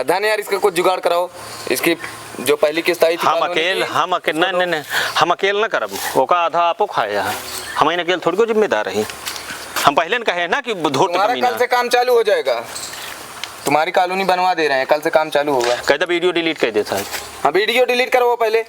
प्रधान यार इसका कुछ जुगाड़ कराओ, इसकी जो पहली किस्त आई थी। हम अकेले नहीं हम अकेले न करब, ओका आधा आपो खाया है, हम अकेले थोड़ी को जिम्मेदार है। हम पहले न कहे ना कि धूर्त कमीना। कल से काम चालू हो जाएगा, तुम्हारी कॉलोनी बनवा दे रहे हैं, कल से काम चालू होगा। कहता वीडियो डिलीट कर देता है। हाँ वीडियो डिलीट करो वो पहले।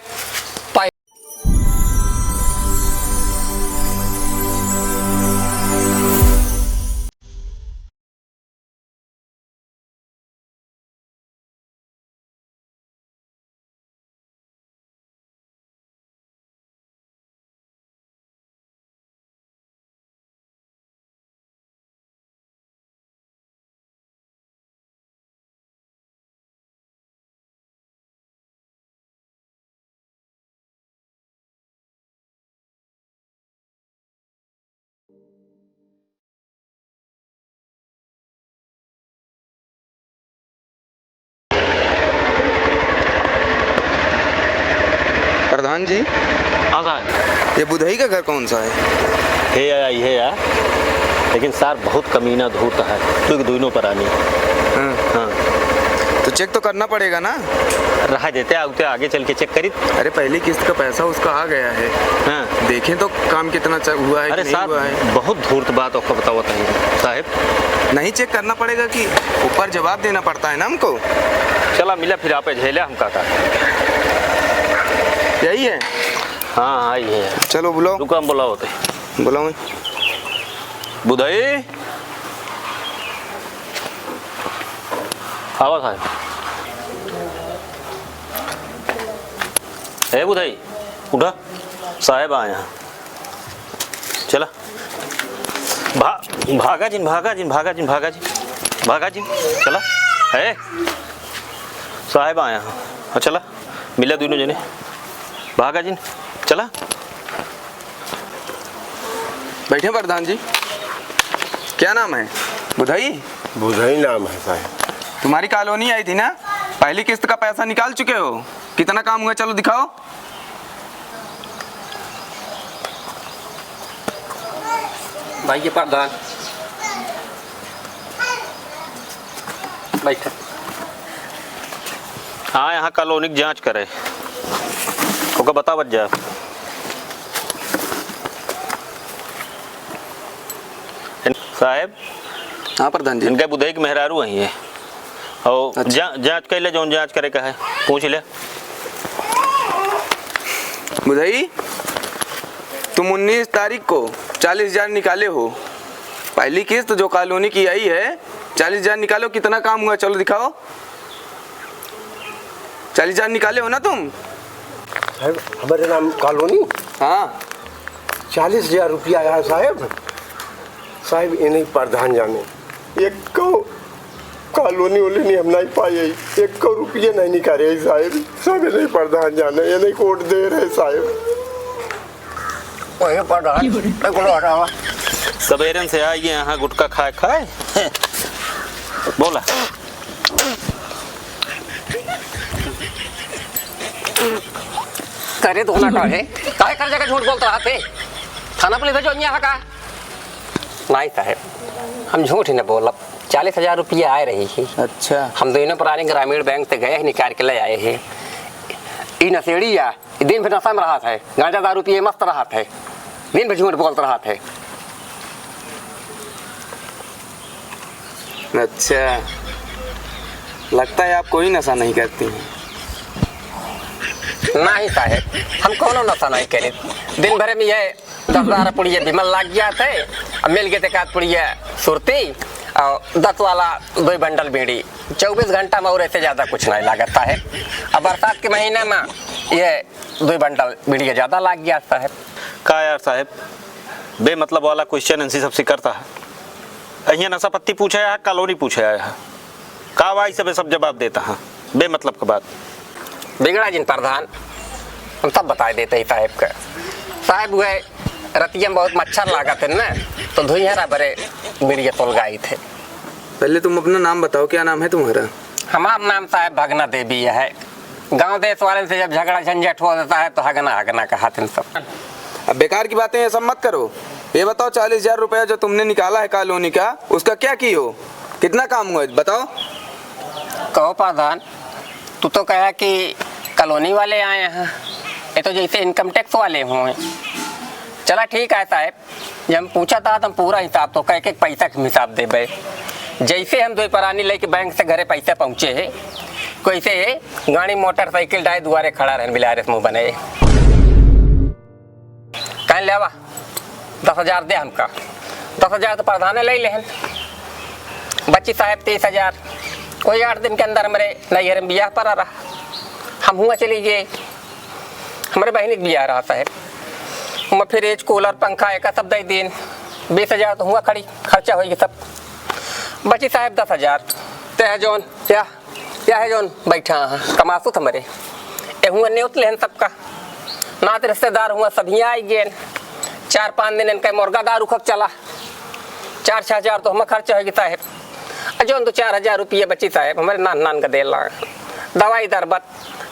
प्रधान जी। हाँ साहब। ये बुधई का घर कौन सा है? है यार, लेकिन सर बहुत कमीना धूर्त है, क्योंकि दोनों पर आनी। हाँ तो चेक तो करना पड़ेगा ना। रहा देते आगे चल के चेक करी। अरे पहली किस्त का पैसा उसका आ गया है। हाँ देखें तो काम कितना हुआ है। अरे नहीं हुआ है। बहुत धूर्त बात आपको बताओ साहब। नहीं चेक करना पड़ेगा कि ऊपर जवाब देना पड़ता है ना हमको। चला मिला फिर आप झेला हम का यही है। हाँ यही है। चलो बुलाओ। रुको हम बुलाओ होते बुलाओ। बुधई आवा साहब। ए बुधई उठा, साहब आया। चला भागा जी चला है, साहब आया। हाँ चला मिला दोनों जने, भागा जी चला। बैठे प्रधान जी। क्या नाम है? बुधई। बुधई नाम है साहब। तुम्हारी कॉलोनी आई थी ना, पहली किस्त का पैसा निकाल चुके हो? कितना काम हुआ चलो दिखाओ। भाई ये प्रधान बैठे। हाँ यहाँ कॉलोनी की जांच करे, ओका बता बच जाए। साहब। हाँ प्रधान जी। इनका बुधई के मेहरारू वही है और अच्छा। जांच कर ले, जौन जांच करे का है पूछ ले। बुधई तुम 19 तारीख को 40,000 निकाले हो, पहली किस्त जो कॉलोनी की आई है 40,000 निकालो। कितना काम हुआ चलो दिखाओ। 40,000 निकाले हो ना तुम? साहब हमारे नाम कॉलोनी। हाँ 40,000 रुपया आया साहब। साहब ये नहीं प्रधान जाने, एक को कॉलोनी वाले नहीं हम नहीं पाए, 1 रुपये नहीं निकाले साहब। सब नहीं प्रधान जाने, ये नहीं कोट दे रहे साहब। सवेरे से आइए यहाँ गुटखा खाए बोला। करे तो होना है काहे कर जगह झूठ बोलता रहा थे, थाना पुलिस भेजो यहाँ का। नहीं साहब हम झूठ ही न बोलब, 40,000 रुपया आए रही है। अच्छा हम दोनों पुराने ग्रामीण बैंक से गए निकाल के ले आए हैं। ई नशेड़ी या दिन भर नशा में रहा था, गांजा दारू पिए मस्त रहा था, दिन भर झूठ बोलता रहा था। अच्छा लगता है आप कोई नशा नहीं करती हैं। नहीं साहब हम कोनो नशा नहीं करे, दिन भर में ये 10-12 पुड़िया बिमल लग गया थे, अब मिल गए थे 1 पुड़िया सुरती और 10 वाला 2 बंडल बीड़ी। 24 घंटा में और ऐसे ज़्यादा कुछ नहीं लगता है। अब बरसात के महीने में ये 2 बंडल बीड़ी ज़्यादा लग गया साहब। का यार साहब बेमतलब वाला क्वेश्चन एनसी सबसे करता है। अहिया नशा पत्ती पूछा है, कॉलोनी पूछा है, का वाई सब जवाब देता है बेमतलब का बात। बिगड़ा जिन प्रधान हम सब बता देते ही साहब का। साहब हुए रतिया में बहुत मच्छर लगा थे ना, तो धुइहरा बड़े बीड़िया तोल गई थे। पहले तुम अपना नाम बताओ, क्या नाम है तुम्हारा? हमारा नाम साहब भगना देवी है। गांव देश वाले से जब झगड़ा झंझट हो जाता है तो हगना कहते हैं सब। अब बेकार की बातें ये सब मत करो। ये बताओ 40,000 रुपया जो तुमने निकाला है कॉलोनी का, उसका क्या की हो? कितना काम हुआ बताओ। कहो प्रधान, तू तो कहा कि कॉलोनी वाले आए हैं, ये तो जैसे इनकम टैक्स वाले हों। चला ठीक है साहब, जब हम पूछा था तो हम पूरा हिसाब तो कह के पैसा का हिसाब दे भाई। जैसे हम 2 परानी लेके बैंक से घरे पैसा पहुँचे है, कैसे गाड़ी मोटरसाइकिल डाय दुआरे खड़ा रहने बिलारस मुँह बने कहीं ले आवा 10,000 दे हमका। 10,000 तो प्रधान ले लेहन, बच्ची साहब 30,000। कोई 8 दिन के अंदर मेरे नैहर में ब्याह पर आ रहा, हम हुआ चली गए, हमारे बहन का ब्याह रहा साहब। मैं फिर एज कूलर पंखा एक सब दे दिन 20,000 तो हुआ खड़ी खर्चा होगी सब। बची साहब 10,000 ते जोन क्या है जोन बैठा कमासू था मरे ए हुआ न्यूत लेन सबका नात रिश्तेदार हुआ सभी आई गए। 4-5 दिन इनका मुर्गा दारू खब चला, 4-6 हज़ार तो हमें खर्चा होगी साहब। जोन 2-4 हज़ार रुपये बची साहब हमारे नान का दे ला दवाई दरबत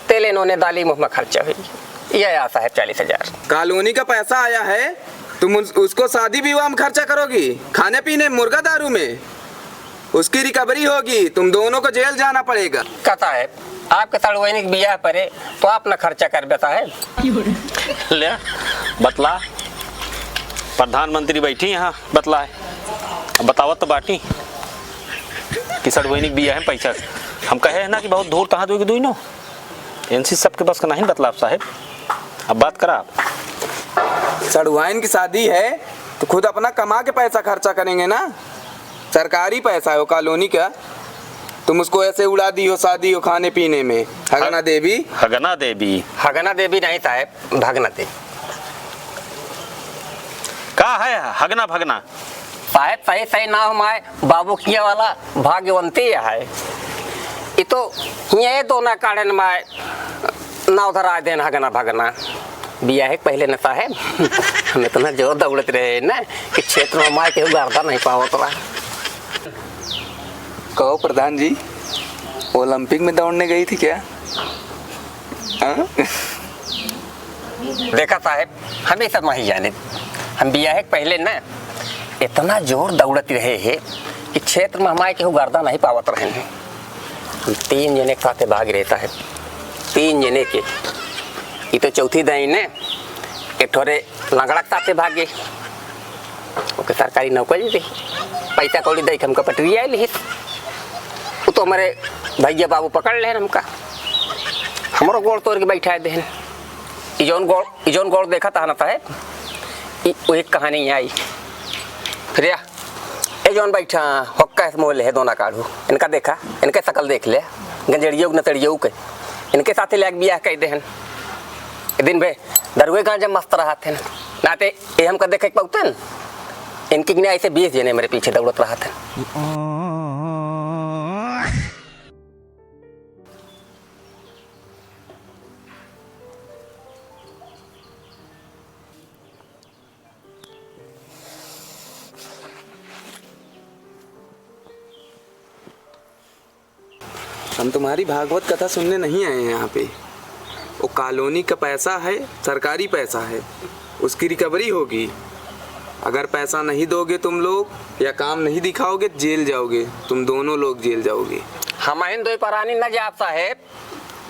तेले नोने दाली मुँह में खर्चा हुई। ये आया साहब 40,000। कॉलोनी का पैसा आया है, तुम उसको शादी विवाह में खर्चा करोगी, खाने पीने मुर्गा दारू में, उसकी रिकवरी होगी, तुम दोनों को जेल जाना पड़ेगा। कहता है आपके सार्वजनिक ब्याह परे तो आप ना खर्चा कर देता है। ले बतला, प्रधानमंत्री बैठी यहाँ बतला है, अब बतावत तो बाटी कि सार्वजनिक ब्याह है पैसा हम कहे है ना कि बहुत दूर तहाँ दोगी नो एनसी सबके बस का नहीं बतला साहब। अब बात करा आप सड़ुआइन की शादी है तो खुद अपना कमा के पैसा खर्चा करेंगे ना, सरकारी पैसा है वो कॉलोनी का, तुम उसको ऐसे उड़ा दी हो शादी हो खाने पीने में। हगना देवी हगना देवी नहीं साहब, भगना देवी का है हगना भगना साहब। सही सही नाम है बाबू किया वाला भाग्यवंती है। ये तो ये दोनों कारण में ना उधर आ देना हगना भगना बिया है पहले न साहब। हम इतना जोर दौड़ते रहे ना कि क्षेत्र में मार के उगारता नहीं पाओ तो। कहो प्रधान जी, ओलंपिक में दौड़ने गई थी क्या? देखा साहब हमें सब नहीं जाने, हम बिया है पहले ना इतना जोर दौड़ते रहे है कि क्षेत्र में हमारे केहू गर्दा नहीं पावत रहे। हम 3 जने के साथ भाग रहता है, 3 जने के। ये तो चौथी दही ने एक ठोरे लंगड़ा के साथ भागे, ओके सरकारी नौकरी थी, पैसा कौड़ी दे हमका पटरी आई ली। वो तो हमारे भैया बाबू पकड़ ले हमका, हमारो गोड़ तोड़ के बैठा देन। इजोन गोड़ देखा था ना साहब, वो एक कहानी आई। फिर ये जोन बैठा हक्का मोल है दोना काढ़ू, इनका देखा, इनके शकल देख ले, गंजड़ियों नतड़ियों के इनके साथ ही लग बिया कह देहन। दिन भे दरुए गांजा मस्त रहा थे नाते ये हमका देखे पौतन, इनकी ऐसे 20 जने मेरे पीछे दौड़त रहा थे। हम तुम्हारी भागवत कथा सुनने नहीं आए हैं यहाँ पे। वो कॉलोनी का पैसा है, सरकारी पैसा है, उसकी रिकवरी होगी। अगर पैसा नहीं दोगे तुम लोग या काम नहीं दिखाओगे जेल जाओगे, तुम दोनों लोग जेल जाओगे। हम इन 2 परानी न जाब साहेब,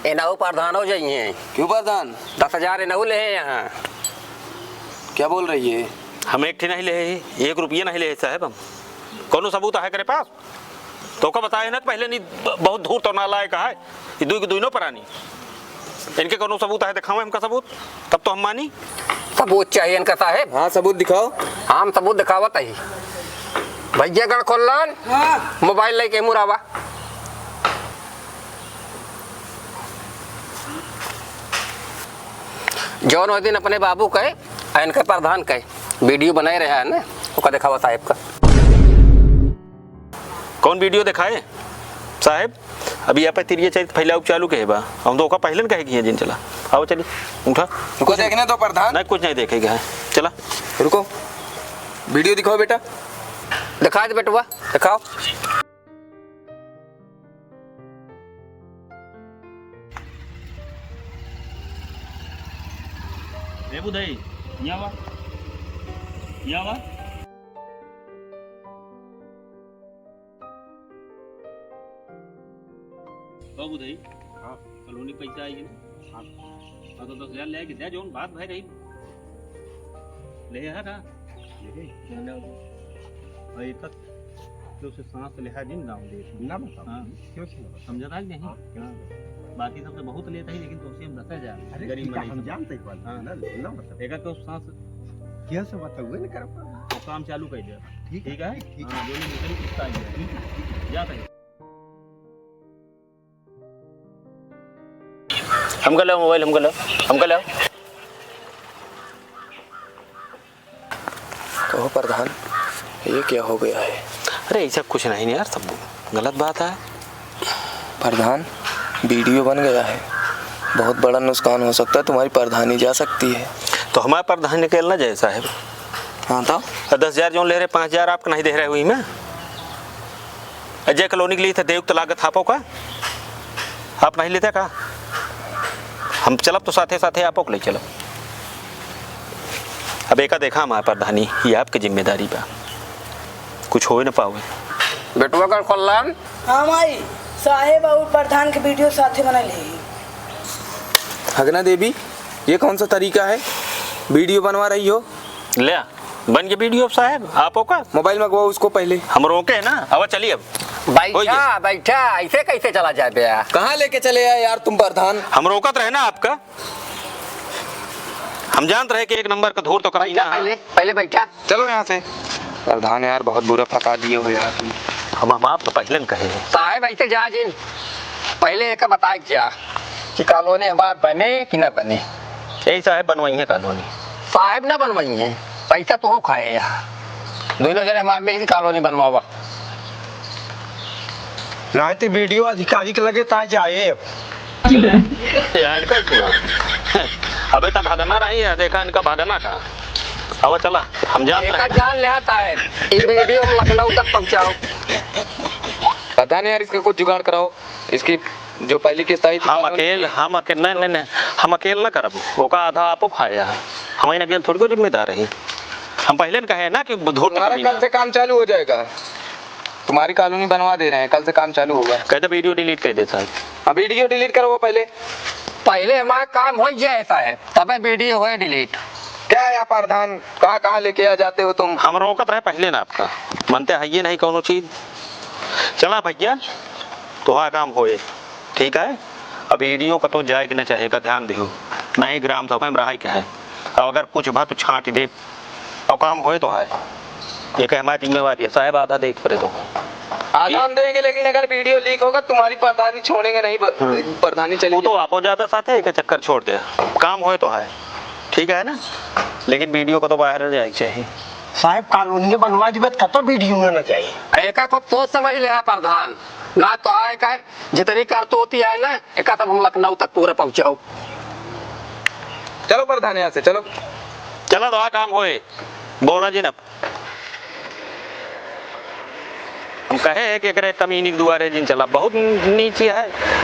इनहु प्रधान हो जाइए। क्यों प्रधान? 10,000 इनहु ले यहाँ। क्या बोल रही है? हम एक नहीं ले, 1 रुपया नहीं ले साहब। हम कौन सबूत है करे पास तो का बताए ना पहले नहीं बहुत धूर तो नाला है कहा है ये दुइनो परानी, इनके कौन सबूत है दिखाओ हमका सबूत, तब तो हम मानी। सबूत चाहिए इनका साहेब? हाँ सबूत दिखाओ। हम सबूत दिखावत ही भैया गण खोलन। हाँ। मोबाइल लेके मुरावा जौन वो दिन अपने बाबू कहे इनके प्रधान कहे वीडियो बनाए रहा है ना, वो दिखावा साहेब का। कौन वीडियो दिखाए साहेब? अभी यहाँ पे तिरिये चाहिए फैलाऊ चालू कहे बा, हम तो पहले न कहे कि जिन चला आओ चलिए उठा रुको देखने दो प्रधान। नहीं कुछ नहीं देखेगा है, चला रुको वीडियो दिखाओ बेटा। दिखा दे बेटुआ दिखाओ। बुधाई यहाँ यहाँ तो बुधई कॉलोनी पैसा आएगी ना हाँ तो 10,000 ले आएगी दे जोन बात भाई रही ले है का भाई तक तो से सांस ले है जिन गांव दे ना बताओ हां क्यों समझा था कि नहीं बाकी सब तो बहुत लेता ही लेकिन तुमसे हम 10,000 गरीब ठीक है, हम मरीज जानते हैं बात हाँ। ना बताओ एक तो सांस क्या से बताओ नहीं कर पा तो काम चालू कर दे ठीक ठीक है ठीक हां जो निकली किस्ता आ गया जा भाई हमको लो मोबाइल हमको लो कहो प्रधान ये क्या हो गया है? अरे ऐसा कुछ नहीं यार सब गलत बात है प्रधान वीडियो बन गया है, बहुत बड़ा नुकसान हो सकता है, तुम्हारी प्रधानी जा सकती है। तो हमारे प्रधान निकलना जाए साहब हाँ तो 10,000 जो ले रहे 5,000 आपको नहीं दे रहे हुई में अजय कॉलोनी के लिए थे देवयुक्त लागत आपो का आप नहीं लेते का हम चलब तो साथे साथे आपो को ले चलब अब एका देखा हमारे प्रधानी ये आपकी जिम्मेदारी बा कुछ हो ही ना पाओगे बेटुआ का कल्याण हाँ माई साहेब और प्रधान के वीडियो साथे बना ले। हगना देवी ये कौन सा तरीका है, वीडियो बनवा रही हो? ले आ, बन के वीडियो साहब आपो का मोबाइल मंगवाओ उसको पहले। हम रोके है ना अब चलिए अब बैठा बैठा ऐसे कैसे चला जाए भैया कहाँ लेके चले आए यार तुम प्रधान? हम रोकत रहे ना आपका हम जानते रहे कि एक नंबर का धूर तो कराई ना पहले बैठा चलो यहाँ से। प्रधान यार बहुत बुरा फंसा दिए हो यार। हम आपको पहले न कहे साहेब ऐसे जा जिन पहले एक बताए क्या कि कॉलोनी हमार बने कि ना बने यही साहब बनवाई है कॉलोनी साहेब ना बनवाई है पैसा तो हो खाए यार दोनों जने हमारे में ही कॉलोनी बनवावा रात वीडियो अधिकारी के लगे ता जाए अबे तक भागना रही है देखा इनका भागना का अब चला हम जानते एक हैं जान ले आता है इस वीडियो लखनऊ तक पहुंचाओ पता नहीं यार इसका कुछ जुगाड़ कराओ, इसकी जो पहली किस्त आई थी। हम अकेले नहीं हम अकेले ना करब ओका आधा आपो खाया हम इन अकेले थोड़ी को जिम्मेदार है हम पहले न कहे ना कि धूर तुम्हारा कल से काम चालू हो जाएगा, तुम्हारी कॉलोनी बनवा दे रहे हैं, कल से काम चालू होगा। कहते वीडियो डिलीट कर दे साहब अब वीडियो डिलीट करो पहले। पहले हमारा काम हो जाए ऐसा है तब वीडियो हो डिलीट क्या है प्रधान, कहाँ कहाँ लेके आ जाते हो तुम? हम रोकत रहे पहले ना आपका मनते है ये नहीं कोनो चीज चला भैया तो हाँ काम होए ठीक है। अब वीडियो का तो जाए कि न चाहेगा ध्यान दो नहीं ग्राम सभा में रहा क्या है और अगर कुछ बात तो छाट दे और काम होए तो है ये कह हमारी जिम्मेवारी है साहब आधा देख पड़े तो आसान देंगे, लेकिन अगर वीडियो लीक होगा तुम्हारी प्रधानी छोड़ेंगे नहीं, प्रधानी चली वो तो आपो जाता साथ है एक चक्कर छोड़ दे काम होए तो है ठीक है ना, लेकिन वीडियो को तो बाहर जाए चाहिए साहब कॉलोनी बनवा दी बात तो वीडियो में ना चाहिए एक को तो समझ ले प्रधान ना तो आए का जितनी करतो होती है ना एक तब हम लखनऊ तक पूरा पहुंचाओ। चलो प्रधान यहाँ से चलो। चला तो काम होए बोला जी ना हम कहे कि कमीनी दुआरे जिन चला बहुत नीचे है